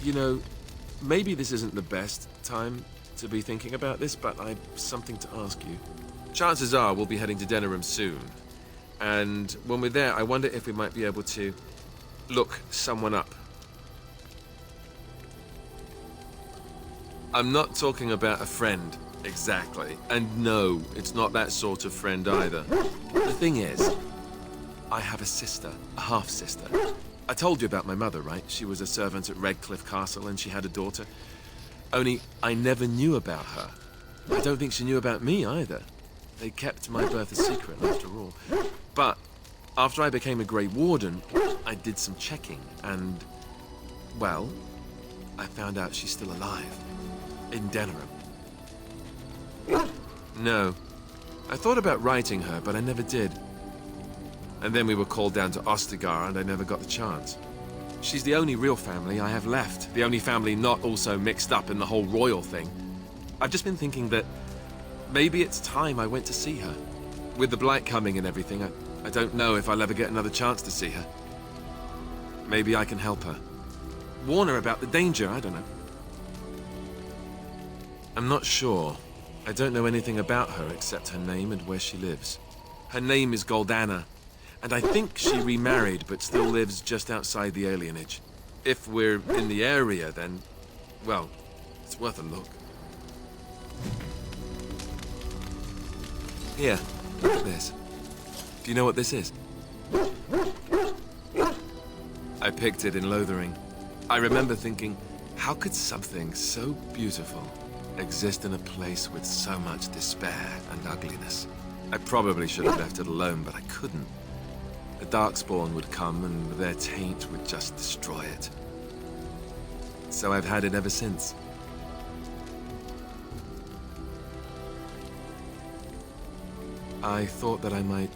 You know, maybe this isn't the best time to be thinking about this, but I've something to ask you. Chances are we'll be heading to Denerim soon. And when we're there, I wonder if we might be able to look someone up. I'm not talking about a friend, exactly. And no, it's not that sort of friend either. The thing is, I have a sister, a half-sister. I told you about my mother, right? She was a servant at Redcliffe Castle and she had a daughter. Only, I never knew about her. I don't think she knew about me either. They kept my birth a secret, after all. But after I became a Grey Warden, I did some checking and, well, I found out she's still alive. In Denerim. No. I thought about writing her, but I never did. And then we were called down to Ostagar, and I never got the chance. She's the only real family I have left. The only family not also mixed up in the whole royal thing. I've just been thinking that maybe it's time I went to see her. With the blight coming and everything, I don't know if I'll ever get another chance to see her. Maybe I can help her. Warn her about the danger, I don't know. I'm not sure. I don't know anything about her except her name and where she lives. Her name is Goldana, and I think she remarried but still lives just outside the alienage. If we're in the area, then, well, it's worth a look. Here, look at this. Do you know what this is? I picked it in Lothering. I remember thinking, how could something so beautiful exist in a place with so much despair and ugliness? I probably should have left it alone, but I couldn't. The Darkspawn would come and their taint would just destroy it. So I've had it ever since. I thought that I might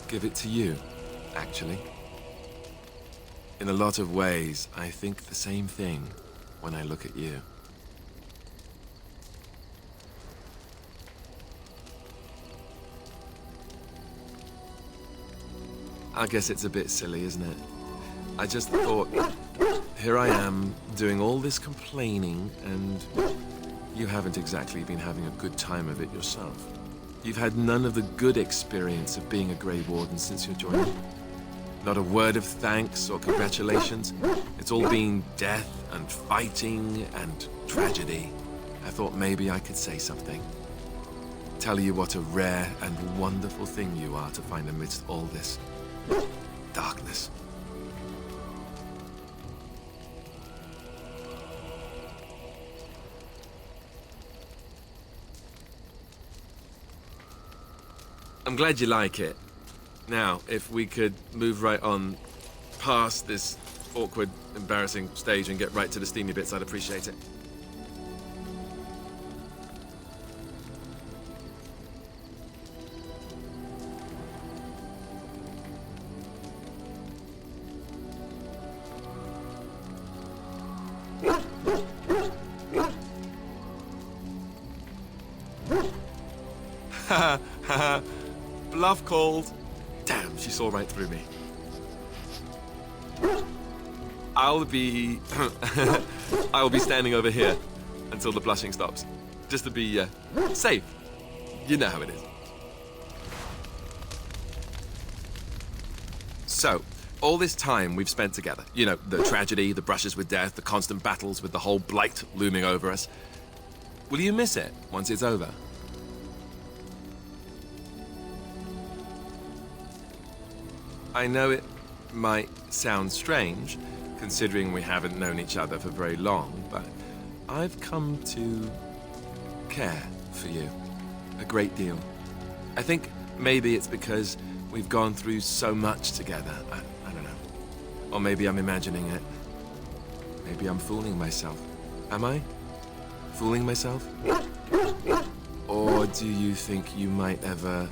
give it to you, actually. In a lot of ways, I think the same thing when I look at you. I guess it's a bit silly, isn't it? I just thought, here I am, doing all this complaining, and you haven't exactly been having a good time of it yourself. You've had none of the good experience of being a Grey Warden since your joining. Not a word of thanks or congratulations. It's all been death and fighting and tragedy. I thought maybe I could say something. Tell you what a rare and wonderful thing you are to find amidst all this darkness. I'm glad you like it. Now, if we could move right on past this awkward, embarrassing stage and get right to the steamy bits, I'd appreciate it. Bluff called. Damn, she saw right through me. I'll be standing over here until the blushing stops. Just to be safe. You know how it is. So, all this time we've spent together, you know, the tragedy, the brushes with death, the constant battles with the whole blight looming over us. Will you miss it once it's over? I know it might sound strange, considering we haven't known each other for very long, but I've come to care for you a great deal. I think maybe it's because we've gone through so much together. I don't know. Or maybe I'm imagining it. Maybe I'm fooling myself. Am I? Fooling myself? Or do you think you might ever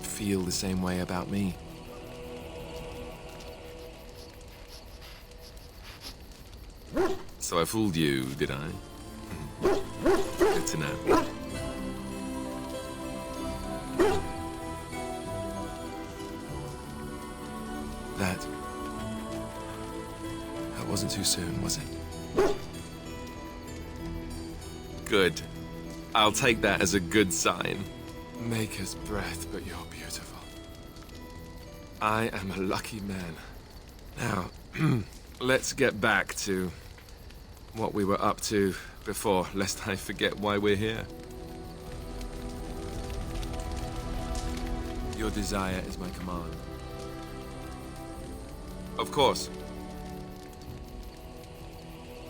feel the same way about me? So I fooled you, did I? Good to know. That wasn't too soon, was it? Good. I'll take that as a good sign. Maker's breath, but you're beautiful. I am a lucky man. Now, let's get back to what we were up to before, lest I forget why we're here. Your desire is my command. Of course.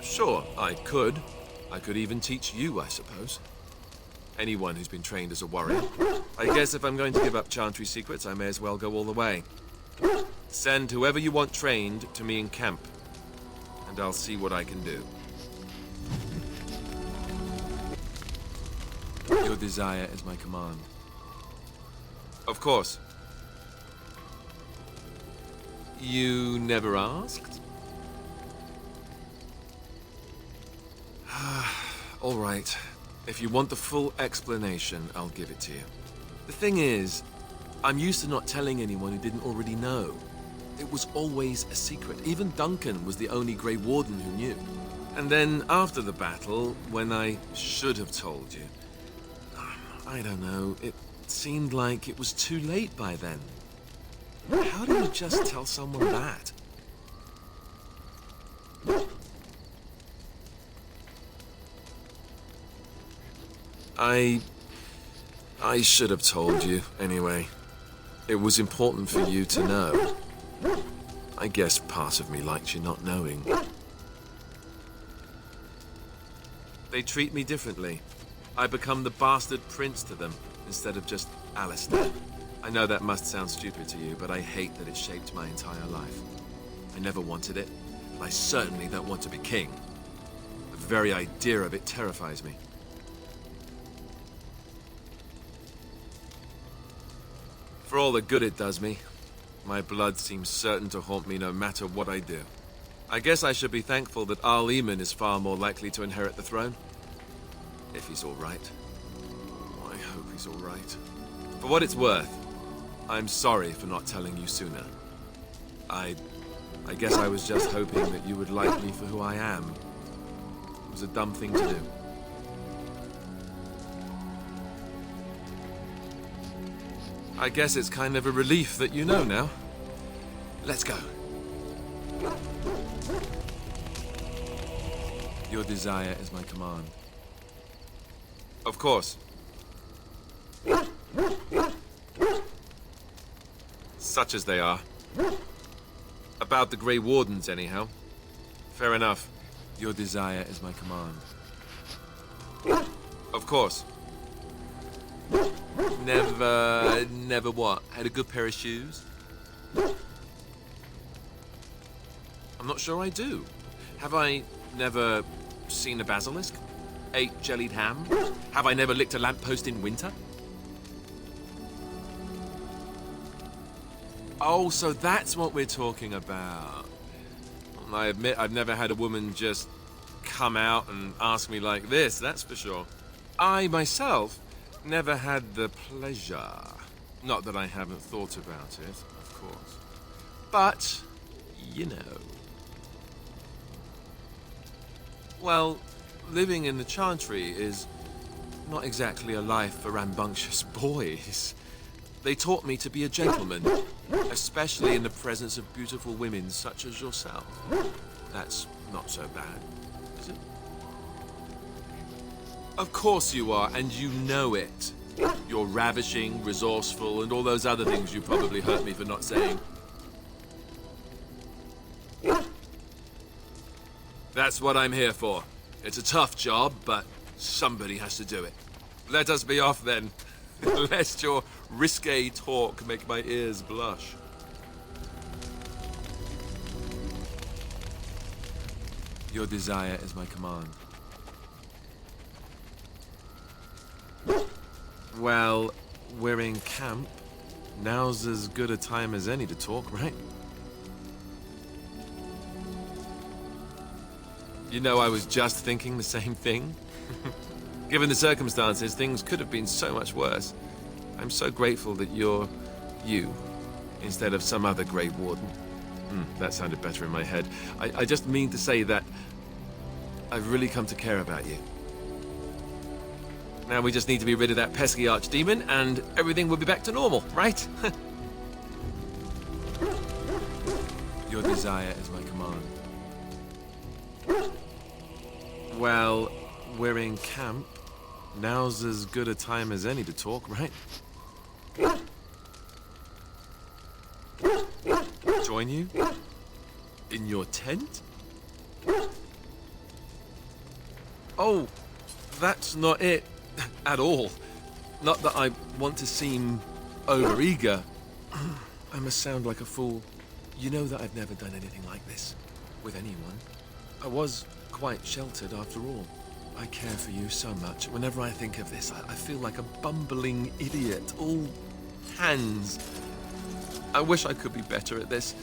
Sure, I could. I could even teach you, I suppose. Anyone who's been trained as a warrior. I guess if I'm going to give up Chantry secrets, I may as well go all the way. Send whoever you want trained to me in camp, and I'll see what I can do. Your desire is my command. Of course. You never asked? All right. If you want the full explanation, I'll give it to you. The thing is, I'm used to not telling anyone who didn't already know. It was always a secret. Even Duncan was the only Grey Warden who knew. And then, after the battle, when I should have told you, I don't know, it seemed like it was too late by then. How do you just tell someone that? I should have told you, anyway. It was important for you to know. I guess part of me liked you not knowing. They treat me differently. I become the bastard prince to them, instead of just Alistair. I know that must sound stupid to you, but I hate that it shaped my entire life. I never wanted it, and I certainly don't want to be king. The very idea of it terrifies me. For all the good it does me, my blood seems certain to haunt me no matter what I do. I guess I should be thankful that Arl Eamon is far more likely to inherit the throne. If he's all right. I hope he's all right. For what it's worth, I'm sorry for not telling you sooner. I guess I was just hoping that you would like me for who I am. It was a dumb thing to do. I guess it's kind of a relief that you know now. Let's go. Your desire is my command. Of course. Such as they are. About the Grey Wardens, anyhow. Fair enough. Your desire is my command. Of course. Never what? Had a good pair of shoes? I'm not sure I do. Have I never seen a basilisk? Ate jellied ham? Have I never licked a lamppost in winter? Oh, so that's what we're talking about. I admit I've never had a woman just come out and ask me like this, that's for sure. I, myself, never had the pleasure. Not that I haven't thought about it, of course. But, you know. Well, living in the Chantry is not exactly a life for rambunctious boys. They taught me to be a gentleman, especially in the presence of beautiful women such as yourself. That's not so bad, is it? Of course you are, and you know it. You're ravishing, resourceful, and all those other things you probably hurt me for not saying. That's what I'm here for. It's a tough job, but somebody has to do it. Let us be off then, lest your risque talk make my ears blush. Your desire is my command. Well, we're in camp. Now's as good a time as any to talk, right? You know, I was just thinking the same thing. Given the circumstances, things could have been so much worse. I'm so grateful that you're you, instead of some other Grey Warden. That sounded better in my head. I just mean to say that I've really come to care about you. Now we just need to be rid of that pesky archdemon and everything will be back to normal, right? Your desire is my command. Well, we're in camp. Now's as good a time as any to talk, right? Join you? In your tent? Oh, that's not it at all. Not that I want to seem overeager. I must sound like a fool. You know that I've never done anything like this with anyone. I was quite sheltered after all. I care for you so much. Whenever I think of this, I feel like a bumbling idiot. All hands. I wish I could be better at this.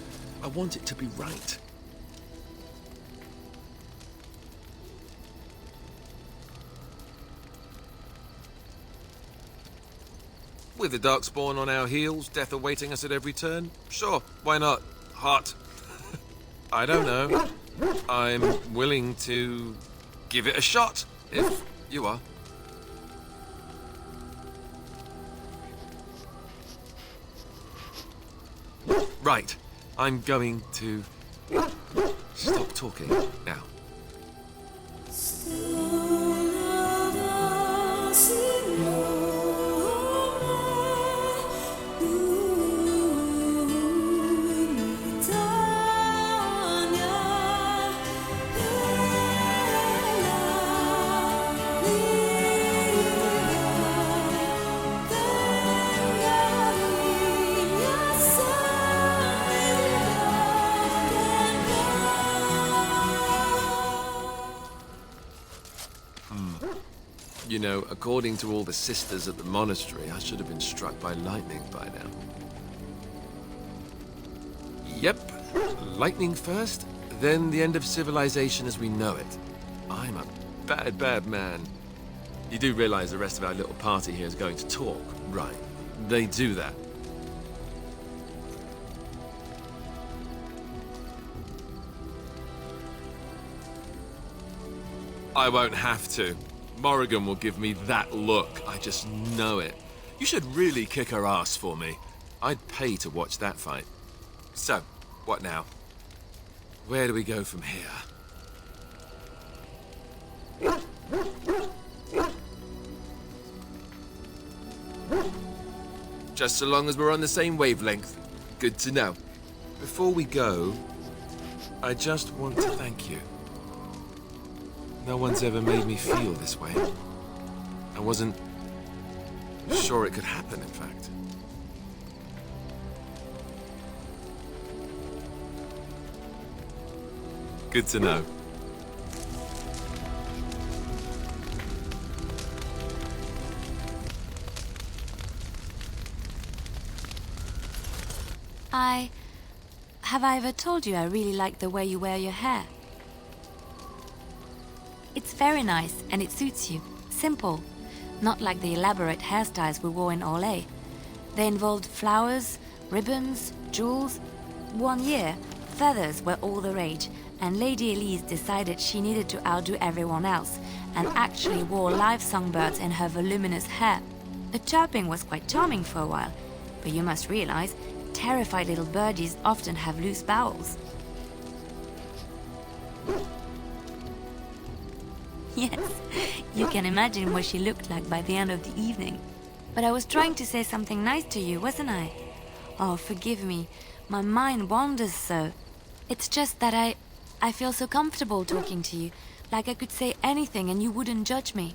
I want it to be right. With the Darkspawn on our heels, death awaiting us at every turn, sure, why not? Hot. I don't know. I'm willing to give it a shot, if you are. Right, I'm going to stop talking now. You know, according to all the sisters at the monastery, I should have been struck by lightning by now. Yep, lightning first, then the end of civilization as we know it. I'm a bad, bad man. You do realize the rest of our little party here is going to talk, right? They do that. I won't have to. Morrigan will give me that look. I just know it. You should really kick her ass for me. I'd pay to watch that fight. So, what now? Where do we go from here? Just so long as we're on the same wavelength. Good to know. Before we go, I just want to thank you. No one's ever made me feel this way. I wasn't sure it could happen, in fact. Good to know. Have I ever told you I really like the way you wear your hair? It's very nice and it suits you. Simple. Not like the elaborate hairstyles we wore in Orlais. They involved flowers, ribbons, jewels. One year, feathers were all the rage, and Lady Elise decided she needed to outdo everyone else and actually wore live songbirds in her voluminous hair. The chirping was quite charming for a while, but you must realize, terrified little birdies often have loose bowels. Yes, you can imagine what she looked like by the end of the evening. But I was trying to say something nice to you, wasn't I? Oh, forgive me. My mind wanders so. It's just that I feel so comfortable talking to you, like I could say anything and you wouldn't judge me.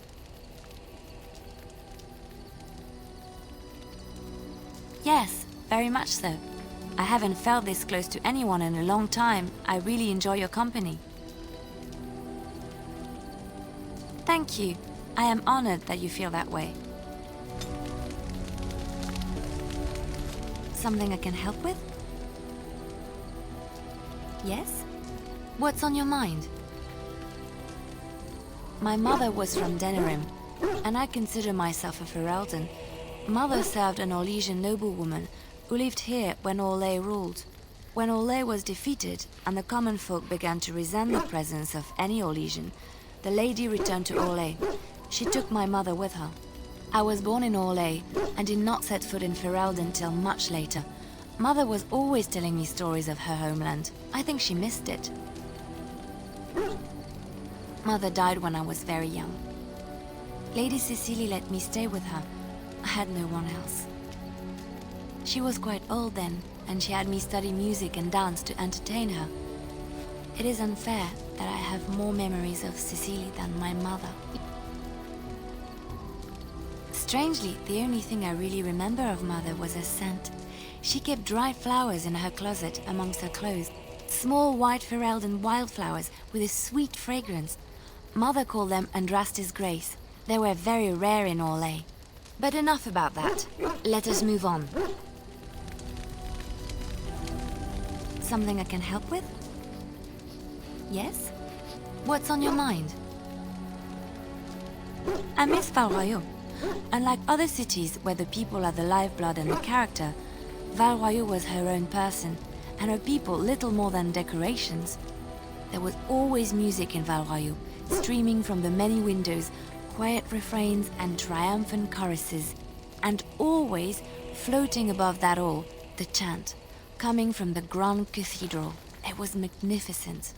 Yes, very much so. I haven't felt this close to anyone in a long time. I really enjoy your company. Thank you. I am honored that you feel that way. Something I can help with? Yes? What's on your mind? My mother was from Denerim, and I consider myself a Ferelden. Mother served an Orlesian noblewoman who lived here when Orlais ruled. When Orlais was defeated and the common folk began to resent the presence of any Orlesian, the lady returned to Orlais. She took my mother with her. I was born in Orlais and did not set foot in Ferelden until much later. Mother was always telling me stories of her homeland. I think she missed it. Mother died when I was very young. Lady Cecily let me stay with her. I had no one else. She was quite old then, and she had me study music and dance to entertain her. It is unfair that I have more memories of Cecily than my mother. Strangely, the only thing I really remember of Mother was her scent. She kept dried flowers in her closet amongst her clothes. Small white Ferelden wildflowers with a sweet fragrance. Mother called them Andrastis Grace. They were very rare in Orlais. But enough about that. Let us move on. Something I can help with? Yes? What's on your mind? I miss Val Royeaux. Unlike other cities where the people are the lifeblood and the character, Val Royeaux was her own person, and her people little more than decorations. There was always music in Val Royeaux, streaming from the many windows, quiet refrains and triumphant choruses, and always, floating above that all, the chant, coming from the Grand Cathedral. It was magnificent.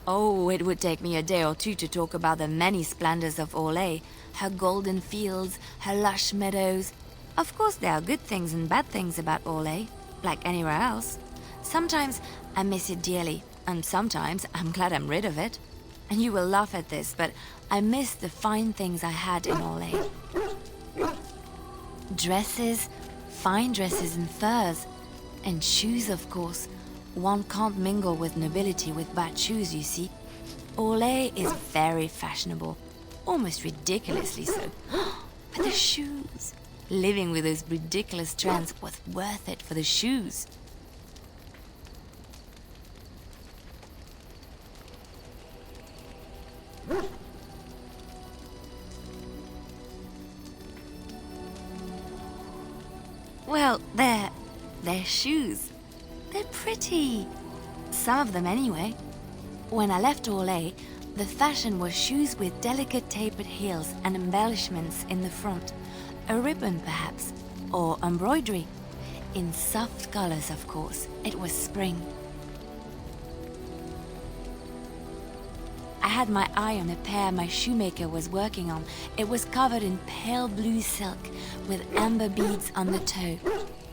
Oh, it would take me a day or two to talk about the many splendors of Orlais, her golden fields, her lush meadows. Of course, there are good things and bad things about Orlais, like anywhere else. Sometimes I miss it dearly, and sometimes I'm glad I'm rid of it. And you will laugh at this, but I miss the fine things I had in Orlais. Dresses, fine dresses and furs, and shoes, of course. One can't mingle with nobility with bad shoes, you see. Orlais is very fashionable, almost ridiculously so. But the shoes! Living with those ridiculous trends was worth it for the shoes. Well, they're shoes. They're pretty. Some of them anyway. When I left Orlais, the fashion was shoes with delicate tapered heels and embellishments in the front. A ribbon, perhaps, or embroidery. In soft colors, of course. It was spring. I had my eye on a pair my shoemaker was working on. It was covered in pale blue silk with amber beads on the toe.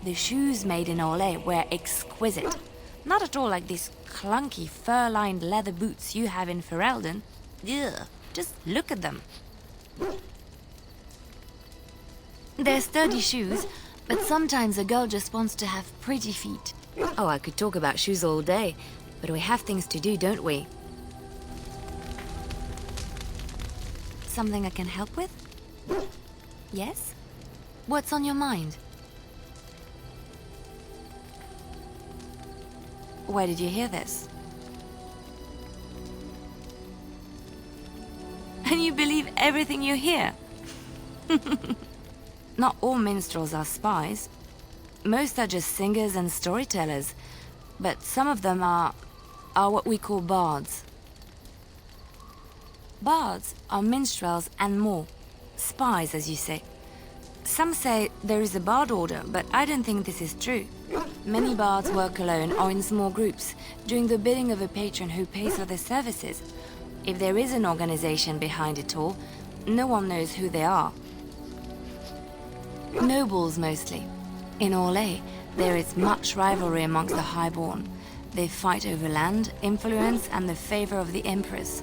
The shoes made in Orlais were exquisite. Not at all like these clunky fur-lined leather boots you have in Ferelden. Ugh, just look at them. They're sturdy shoes, but sometimes a girl just wants to have pretty feet. Oh, I could talk about shoes all day, but we have things to do, don't we? Something I can help with? Yes? What's on your mind? Where did you hear this? And you believe everything you hear? Not all minstrels are spies. Most are just singers and storytellers, but some of them are what we call bards. Bards are minstrels and more. Spies, as you say. Some say there is a bard order, but I don't think this is true. Many bards work alone or in small groups, doing the bidding of a patron who pays for their services. If there is an organization behind it all, no one knows who they are. Nobles, mostly. In Orlais, there is much rivalry amongst the highborn. They fight over land, influence, and the favor of the empress.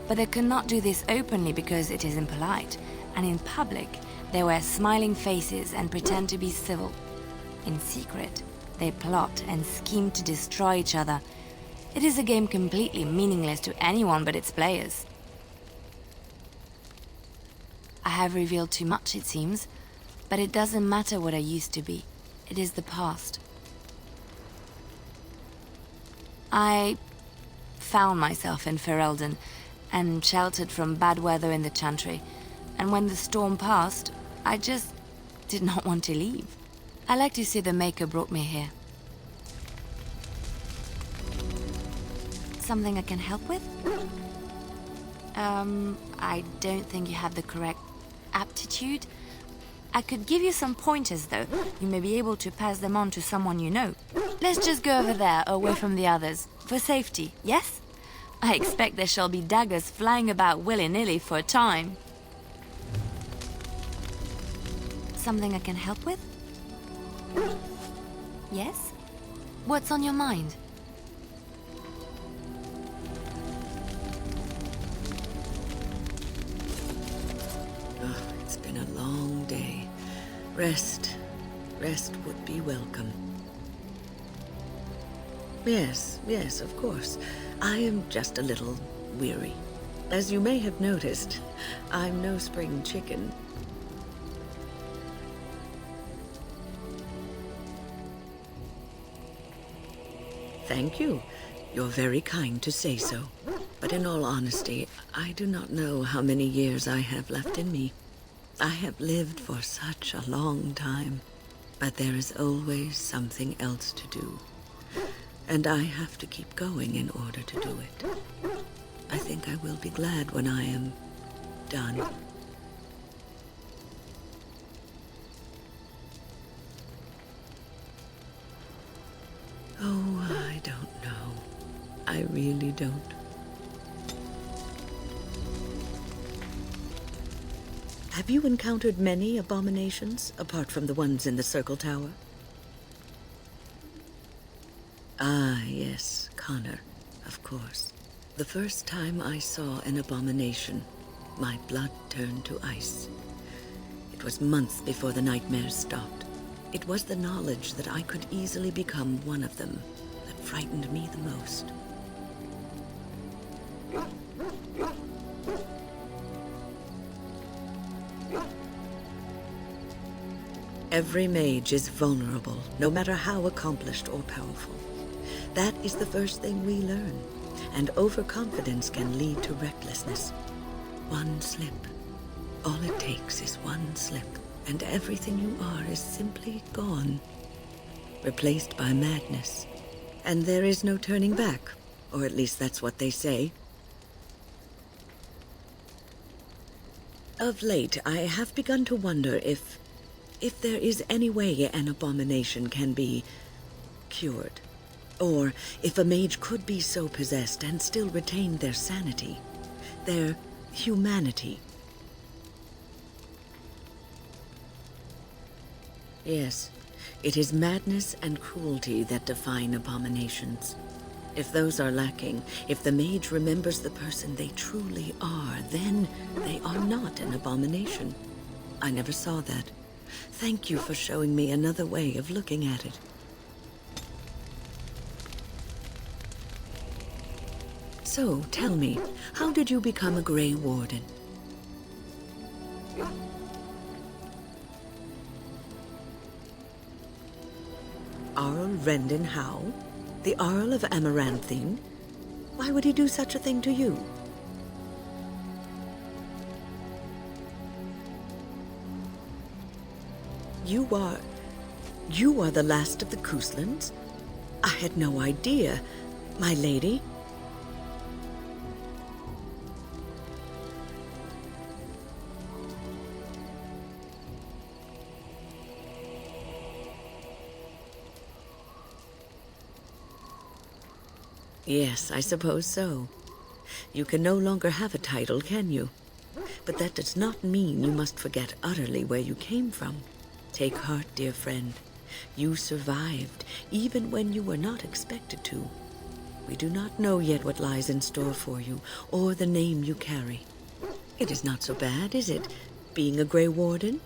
But they cannot do this openly because it is impolite, and in public, they wear smiling faces and pretend to be civil. In secret, they plot and scheme to destroy each other. It is a game completely meaningless to anyone but its players. I have revealed too much, it seems, but it doesn't matter what I used to be. It is the past. I found myself in Ferelden and sheltered from bad weather in the Chantry, and when the storm passed, I just did not want to leave. I like to see the Maker brought me here. Something I can help with? I don't think you have the correct aptitude. I could give you some pointers, though. You may be able to pass them on to someone you know. Let's just go over there, away from the others. For safety, yes? I expect there shall be daggers flying about willy-nilly for a time. Something I can help with? Yes? What's on your mind? It's been a long day. Rest would be welcome. Yes, of course. I am just a little weary. As you may have noticed, I'm no spring chicken. Thank you. You're very kind to say so. But in all honesty, I do not know how many years I have left in me. I have lived for such a long time, but there is always something else to do. And I have to keep going in order to do it. I think I will be glad when I am done. Oh, I don't know. I really don't. Have you encountered many abominations, apart from the ones in the Circle Tower? Ah, yes, Connor, of course. The first time I saw an abomination, my blood turned to ice. It was months before the nightmares stopped. It was the knowledge that I could easily become one of them that frightened me the most. Every mage is vulnerable, no matter how accomplished or powerful. That is the first thing we learn, and overconfidence can lead to recklessness. One slip. All it takes is one slip, and everything you are is simply gone, replaced by madness. And there is no turning back, or at least that's what they say. Of late, I have begun to wonder if there is any way an abomination can be cured, or if a mage could be so possessed and still retain their sanity, their humanity. Yes, it is madness and cruelty that define abominations. If those are lacking, if the mage remembers the person they truly are, then they are not an abomination. I never saw that. Thank you for showing me another way of looking at it. So, tell me, how did you become a Grey Warden? Arl Rendon Howe? The Arl of Amaranthine? Why would he do such a thing to you? You are the last of the Couslands? I had no idea, my lady. Yes, I suppose so. You can no longer have a title, can you? But that does not mean you must forget utterly where you came from. Take heart, dear friend. You survived, even when you were not expected to. We do not know yet what lies in store for you, or the name you carry. It is not so bad, is it, being a Grey Warden?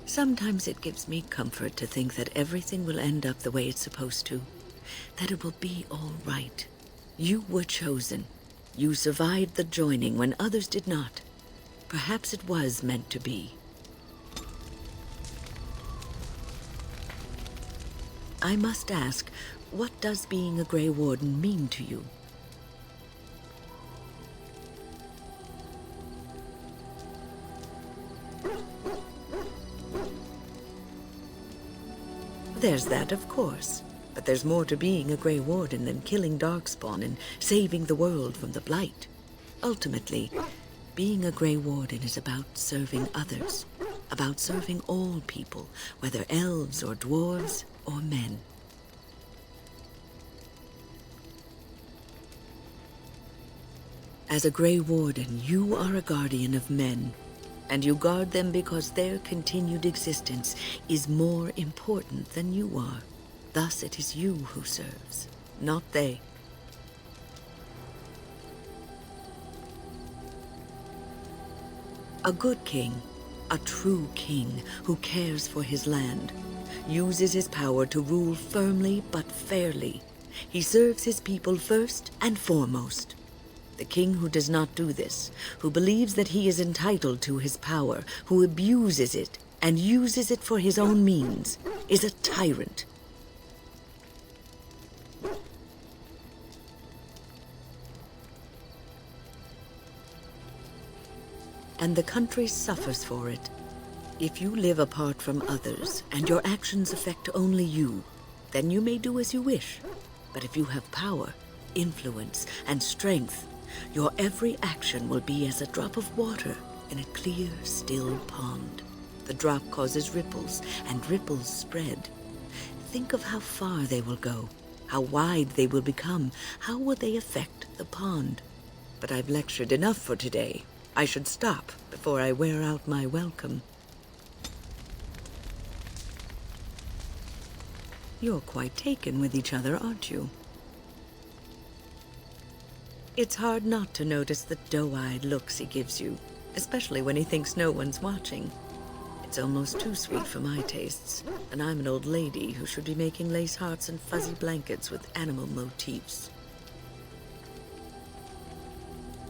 Sometimes it gives me comfort to think that everything will end up the way it's supposed to. That it will be all right. You were chosen. You survived the joining when others did not. Perhaps it was meant to be. I must ask, what does being a Grey Warden mean to you? There's that, of course. But there's more to being a Grey Warden than killing Darkspawn and saving the world from the Blight. Ultimately, being a Grey Warden is about serving others, about serving all people, whether elves or dwarves or men. As a Grey Warden, you are a guardian of men, and you guard them because their continued existence is more important than you are. Thus it is you who serves, not they. A good king, a true king who cares for his land, uses his power to rule firmly but fairly. He serves his people first and foremost. The king who does not do this, who believes that he is entitled to his power, who abuses it and uses it for his own means, is a tyrant. And the country suffers for it. If you live apart from others, and your actions affect only you, then you may do as you wish. But if you have power, influence, and strength, your every action will be as a drop of water in a clear, still pond. The drop causes ripples, and ripples spread. Think of how far they will go, how wide they will become, how will they affect the pond. But I've lectured enough for today. I should stop before I wear out my welcome. You're quite taken with each other, aren't you? It's hard not to notice the doe-eyed looks he gives you, especially when he thinks no one's watching. It's almost too sweet for my tastes, and I'm an old lady who should be making lace hearts and fuzzy blankets with animal motifs.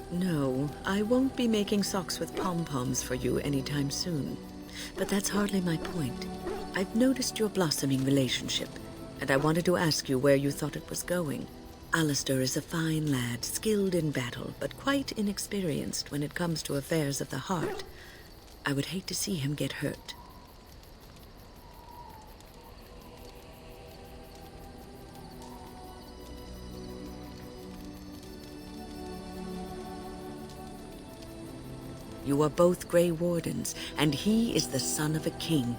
No, I won't be making socks with pom-poms for you anytime soon. But that's hardly my point. I've noticed your blossoming relationship, and I wanted to ask you where you thought it was going. Alistair is a fine lad, skilled in battle, but quite inexperienced when it comes to affairs of the heart. I would hate to see him get hurt. You are both Grey Wardens, and he is the son of a king.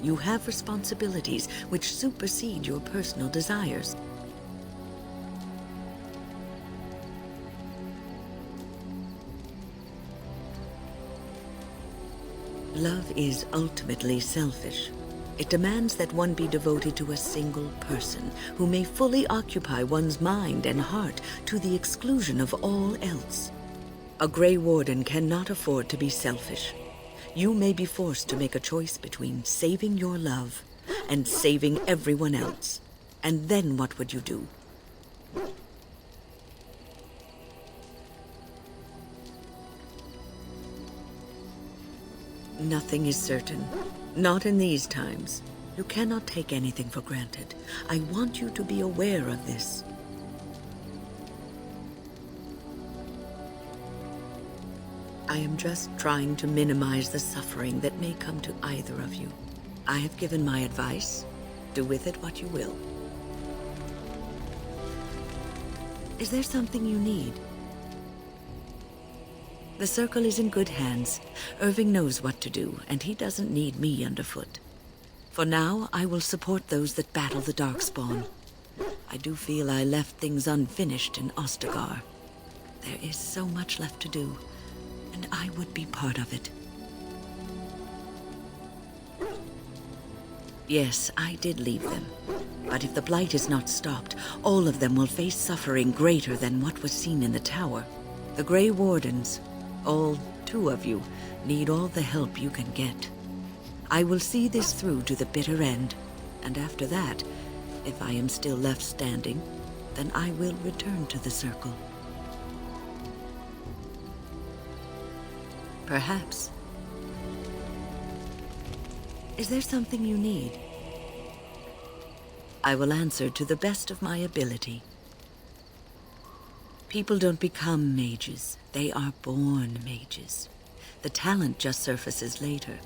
You have responsibilities which supersede your personal desires. Love is ultimately selfish. It demands that one be devoted to a single person who may fully occupy one's mind and heart to the exclusion of all else. A Grey Warden cannot afford to be selfish. You may be forced to make a choice between saving your love and saving everyone else. And then what would you do? Nothing is certain. Not in these times. You cannot take anything for granted. I want you to be aware of this. I am just trying to minimize the suffering that may come to either of you. I have given my advice. Do with it what you will. Is there something you need? The circle is in good hands. Irving knows what to do, and he doesn't need me underfoot. For now, I will support those that battle the Darkspawn. I do feel I left things unfinished in Ostagar. There is so much left to do, and I would be part of it. Yes, I did leave them. But if the Blight is not stopped, all of them will face suffering greater than what was seen in the tower. The Grey Wardens, all 2 of you, need all the help you can get. I will see this through to the bitter end, and after that, if I am still left standing, then I will return to the circle. Perhaps. Is there something you need? I will answer to the best of my ability. People don't become mages. They are born mages. The talent just surfaces later.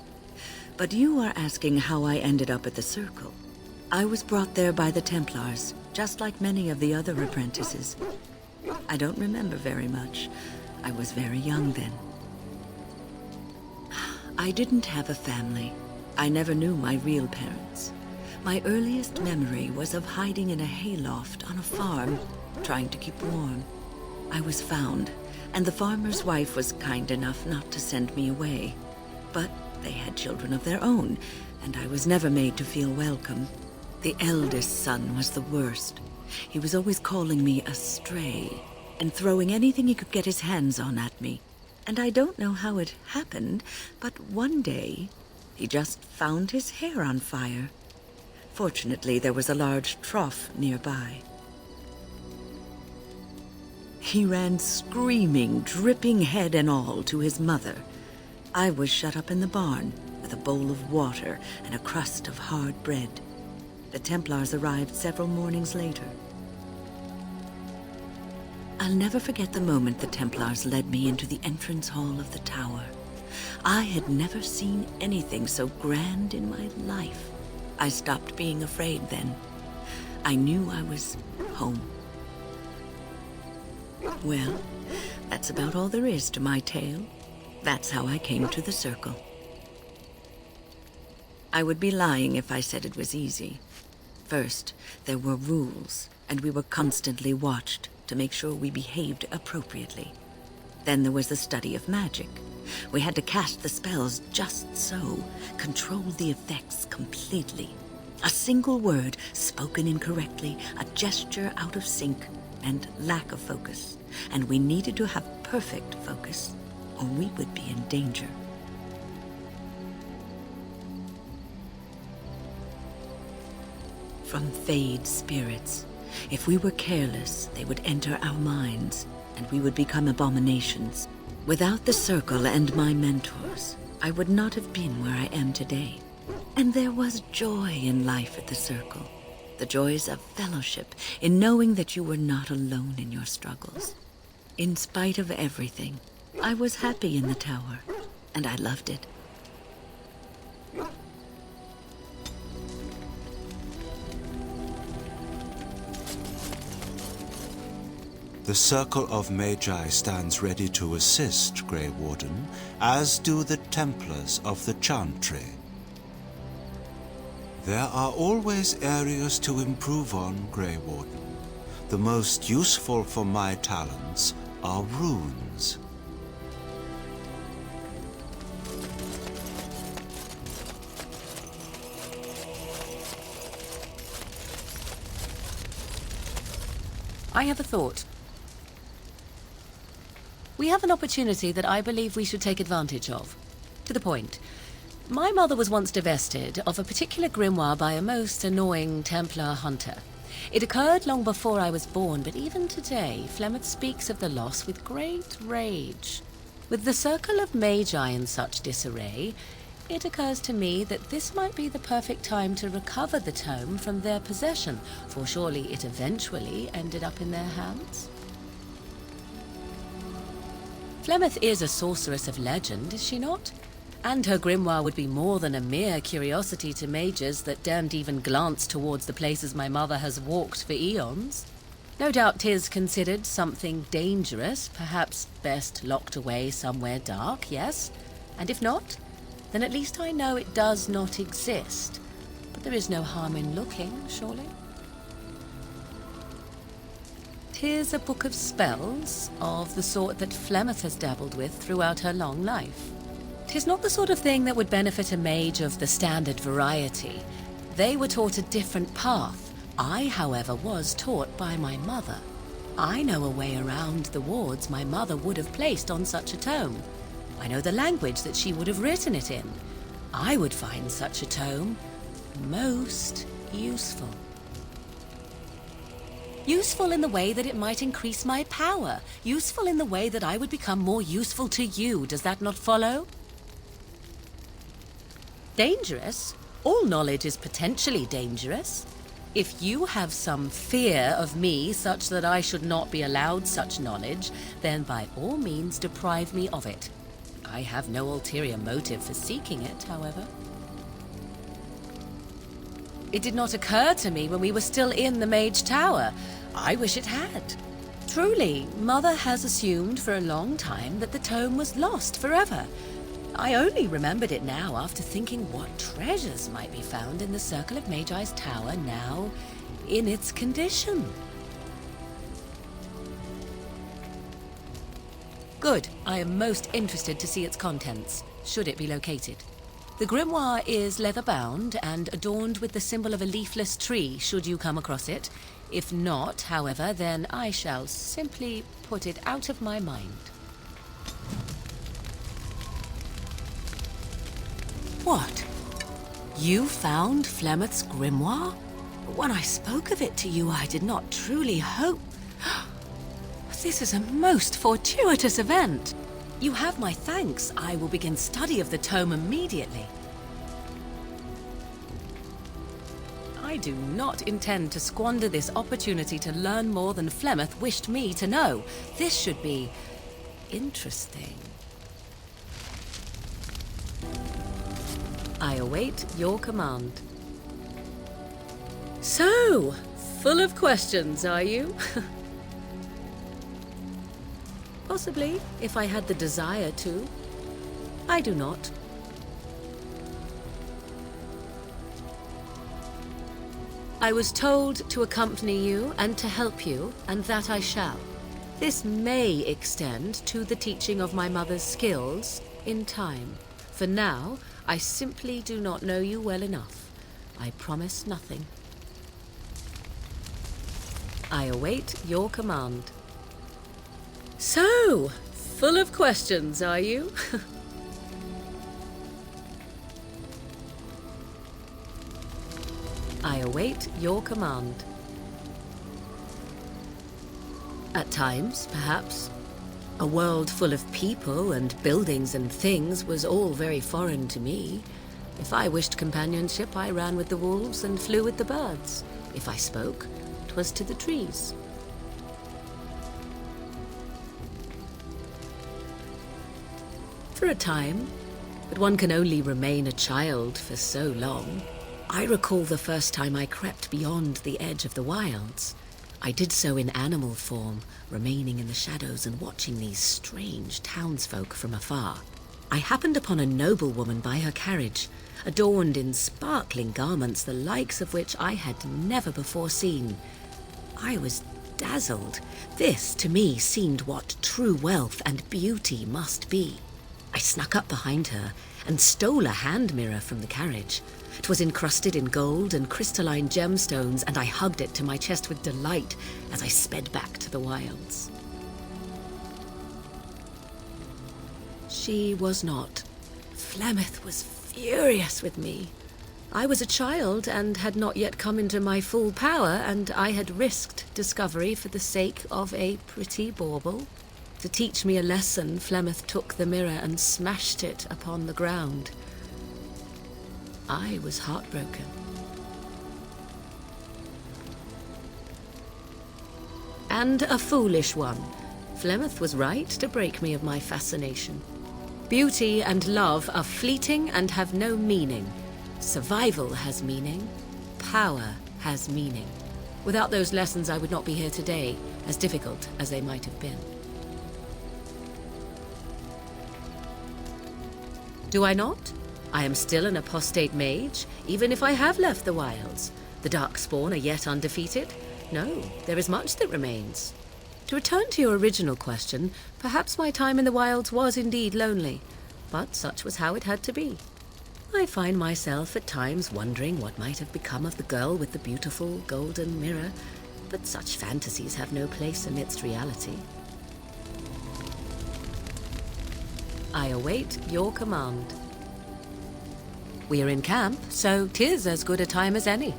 But you are asking how I ended up at the Circle. I was brought there by the Templars, just like many of the other apprentices. I don't remember very much. I was very young then. I didn't have a family. I never knew my real parents. My earliest memory was of hiding in a hayloft on a farm, trying to keep warm. I was found, and the farmer's wife was kind enough not to send me away. But they had children of their own, and I was never made to feel welcome. The eldest son was the worst. He was always calling me a stray, and throwing anything he could get his hands on at me. And I don't know how it happened, but one day, he just found his hair on fire. Fortunately, there was a large trough nearby. He ran screaming, dripping head and all, to his mother. I was shut up in the barn with a bowl of water and a crust of hard bread. The Templars arrived several mornings later. I'll never forget the moment the Templars led me into the entrance hall of the tower. I had never seen anything so grand in my life. I stopped being afraid then. I knew I was home. Well, that's about all there is to my tale. That's how I came to the Circle. I would be lying if I said it was easy. First, there were rules, and we were constantly watched to make sure we behaved appropriately. Then there was the study of magic. We had to cast the spells just so, control the effects completely. A single word spoken incorrectly, a gesture out of sync, and lack of focus. And we needed to have perfect focus, or we would be in danger. From Fade spirits. If we were careless, they would enter our minds, and we would become abominations. Without the Circle and my mentors, I would not have been where I am today. And there was joy in life at the Circle. The joys of fellowship, in knowing that you were not alone in your struggles. In spite of everything, I was happy in the tower, and I loved it. The Circle of Magi stands ready to assist, Grey Warden, as do the Templars of the Chantry. There are always areas to improve on, Grey Warden. The most useful for my talents are runes. I have a thought. We have an opportunity that I believe we should take advantage of. To the point. My mother was once divested of a particular grimoire by a most annoying Templar hunter. It occurred long before I was born, but even today, Flemeth speaks of the loss with great rage. With the Circle of Magi in such disarray, it occurs to me that this might be the perfect time to recover the tome from their possession, for surely it eventually ended up in their hands. Flemeth is a sorceress of legend, is she not? And her grimoire would be more than a mere curiosity to mages that daren't even glance towards the places my mother has walked for eons. No doubt 'tis considered something dangerous, perhaps best locked away somewhere dark, yes? And if not, then at least I know it does not exist. But there is no harm in looking, surely? 'Tis a book of spells, of the sort that Flemeth has dabbled with throughout her long life. 'Tis not the sort of thing that would benefit a mage of the standard variety. They were taught a different path. I, however, was taught by my mother. I know a way around the wards my mother would have placed on such a tome. I know the language that she would have written it in. I would find such a tome most useful. Useful in the way that it might increase my power. Useful in the way that I would become more useful to you. Does that not follow? Dangerous? All knowledge is potentially dangerous. If you have some fear of me such that I should not be allowed such knowledge, then by all means deprive me of it. I have no ulterior motive for seeking it, however. It did not occur to me when we were still in the Mage Tower. I wish it had. Truly, Mother has assumed for a long time that the tome was lost forever. I only remembered it now after thinking what treasures might be found in the Circle of Magi's tower now in its condition. Good. I am most interested to see its contents, should it be located. The grimoire is leather-bound and adorned with the symbol of a leafless tree, should you come across it. If not, however, then I shall simply put it out of my mind. What? You found Flemeth's grimoire? When I spoke of it to you, I did not truly hope... This is a most fortuitous event. You have my thanks. I will begin study of the tome immediately. I do not intend to squander this opportunity to learn more than Flemeth wished me to know. This should be interesting. I await your command. So, full of questions, are you? Possibly, if I had the desire to. I do not. I was told to accompany you and to help you, and that I shall. This may extend to the teaching of my mother's skills in time. For now, I simply do not know you well enough. I promise nothing. I await your command. So, full of questions, are you? I await your command. At times, perhaps. A world full of people and buildings and things was all very foreign to me. If I wished companionship, I ran with the wolves and flew with the birds. If I spoke, 'twas to the trees. For a time, but one can only remain a child for so long. I recall the first time I crept beyond the edge of the wilds. I did so in animal form, remaining in the shadows and watching these strange townsfolk from afar. I happened upon a noblewoman by her carriage, adorned in sparkling garments the likes of which I had never before seen. I was dazzled. This, to me, seemed what true wealth and beauty must be. I snuck up behind her and stole a hand mirror from the carriage. 'Twas encrusted in gold and crystalline gemstones, and I hugged it to my chest with delight as I sped back to the wilds. She was not. Flemeth was furious with me. I was a child and had not yet come into my full power, and I had risked discovery for the sake of a pretty bauble. To teach me a lesson, Flemeth took the mirror and smashed it upon the ground. I was heartbroken. And a foolish one. Flemeth was right to break me of my fascination. Beauty and love are fleeting and have no meaning. Survival has meaning. Power has meaning. Without those lessons, I would not be here today, as difficult as they might have been. Do I not? I am still an apostate mage, even if I have left the wilds. The Darkspawn are yet undefeated. No, there is much that remains. To return to your original question, perhaps my time in the wilds was indeed lonely, but such was how it had to be. I find myself at times wondering what might have become of the girl with the beautiful golden mirror, but such fantasies have no place amidst reality. I await your command. We are in camp, so 'tis as good a time as any.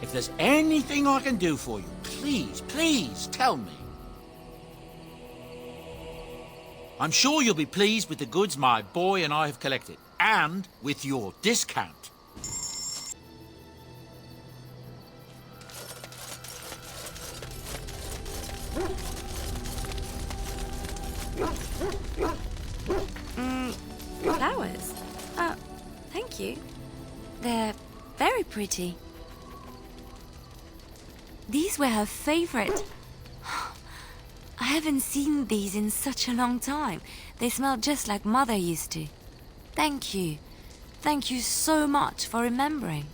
If there's anything I can do for you, please, please tell me. I'm sure you'll be pleased with the goods my boy and I have collected, and with your discount. Flowers? Oh, thank you. They're very pretty. These were her favorite. I haven't seen these in such a long time. They smell just like Mother used to. Thank you. Thank you so much for remembering.